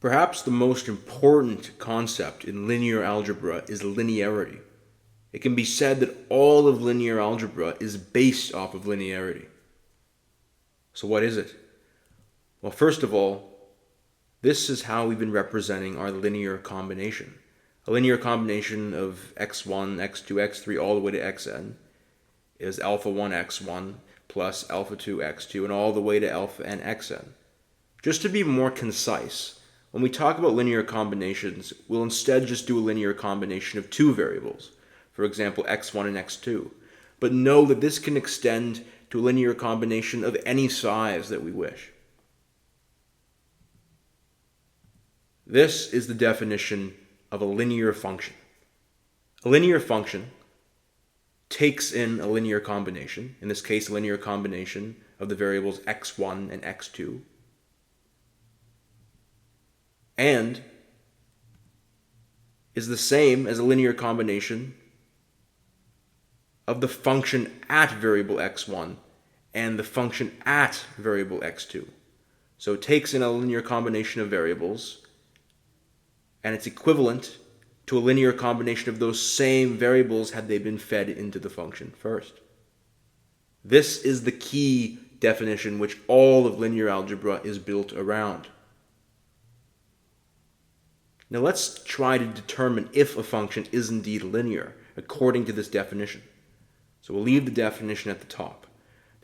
Perhaps the most important concept in linear algebra is linearity. It can be said that all of linear algebra is based off of linearity. So what is it? Well, first of all, this is how we've been representing our linear combination. A linear combination of x1, x2, x3 all the way to xn is alpha 1 x1 plus alpha 2 x2 and all the way to alpha n xn. Just to be more concise, when we talk about linear combinations, we'll instead just do a linear combination of two variables, for example x1 and x2. But know that this can extend to a linear combination of any size that we wish. This is the definition of a linear function. A linear function takes in a linear combination, in this case a linear combination of the variables x1 and x2, and is the same as a linear combination of the function at variable x1 and the function at variable x2. So it takes in a linear combination of variables, and it's equivalent to a linear combination of those same variables had they been fed into the function first. This is the key definition which all of linear algebra is built around. Now let's try to determine if a function is indeed linear according to this definition. So we'll leave the definition at the top.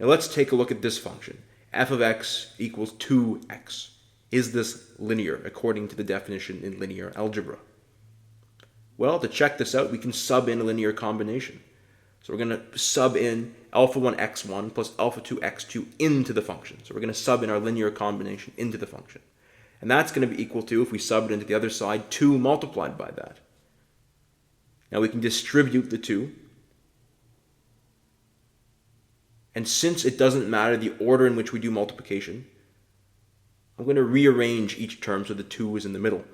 Now let's take a look at this function. F of x equals 2x. Is this linear according to the definition in linear algebra? Well, to check this out, we can sub in a linear combination. So we're going to sub in alpha 1 x1 plus alpha 2 x2 into the function. So we're going to sub in our linear combination into the function. And that's going to be equal to, if we sub it into the other side, 2 multiplied by that. Now we can distribute the 2. And since it doesn't matter the order in which we do multiplication, I'm going to rearrange each term so the 2 is in the middle.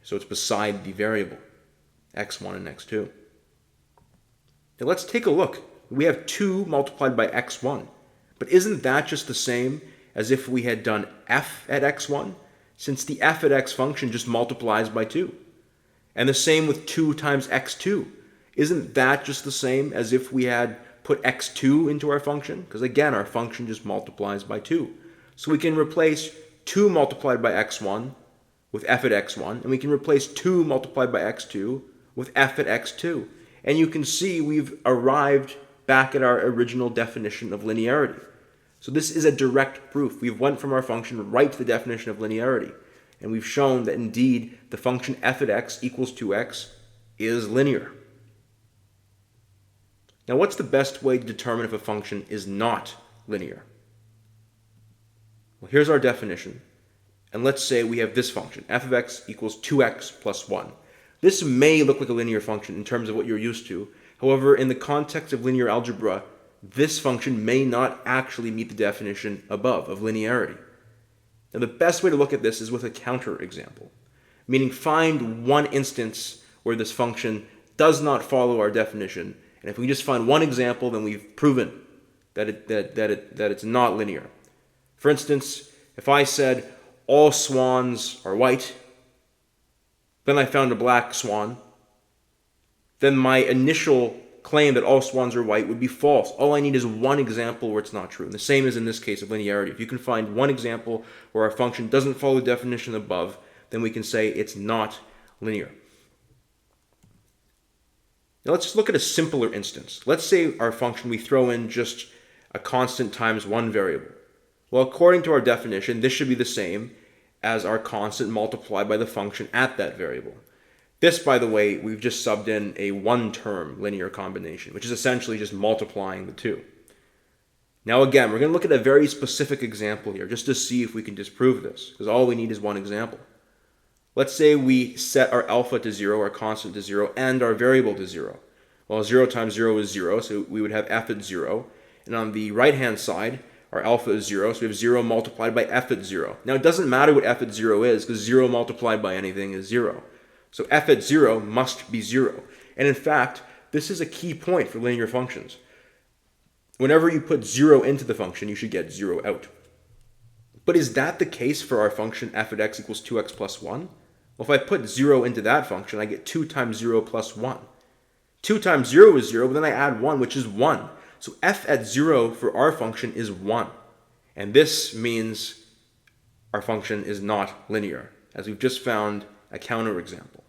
So it's beside the variable, x1 and x2. Now let's take a look. We have 2 multiplied by x1. But isn't that just the same as if we had done f at x1? Since the f at x function just multiplies by 2. And the same with 2 times x2. Isn't that just the same as if we had put x2 into our function? Because again, our function just multiplies by 2. So we can replace 2 multiplied by x1 with f at x1, and we can replace 2 multiplied by x2 with f at x2. And you can see we've arrived back at our original definition of linearity. So this is a direct proof. We've went from our function right to the definition of linearity. And we've shown that indeed the function f at x equals 2x is linear. Now what's the best way to determine if a function is not linear? Well, here's our definition. And let's say we have this function, f of x equals 2x plus 1. This may look like a linear function in terms of what you're used to. However, in the context of linear algebra, this function may not actually meet the definition above of linearity. Now the best way to look at this is with a counter example, meaning find one instance where this function does not follow our definition, and if we just find one example, then we've proven that it's not linear. For instance, if I said all swans are white, then I found a black swan, then my initial claim that all swans are white would be false. All I need is one example where it's not true. And the same is in this case of linearity. If you can find one example where our function doesn't follow the definition above, then we can say it's not linear. Now let's just look at a simpler instance. Let's say our function, we throw in just a constant times one variable. Well, according to our definition, this should be the same as our constant multiplied by the function at that variable. This, by the way, we've just subbed in a one-term linear combination, which is essentially just multiplying the 2. Now again, we're going to look at a very specific example here, just to see if we can disprove this, because all we need is one example. Let's say we set our alpha to 0, our constant to 0, and our variable to 0. Well, 0 times 0 is 0, so we would have f at 0. And on the right-hand side, our alpha is 0, so we have 0 multiplied by f at 0. Now it doesn't matter what f at 0 is, because 0 multiplied by anything is 0. So f at 0 must be 0. And in fact, this is a key point for linear functions. Whenever you put 0 into the function, you should get 0 out. But is that the case for our function f at x equals 2x plus 1? Well, if I put 0 into that function, I get 2 times 0 plus 1. 2 times 0 is 0, but then I add 1, which is 1. So f at 0 for our function is 1. And this means our function is not linear, as we've just found a counterexample.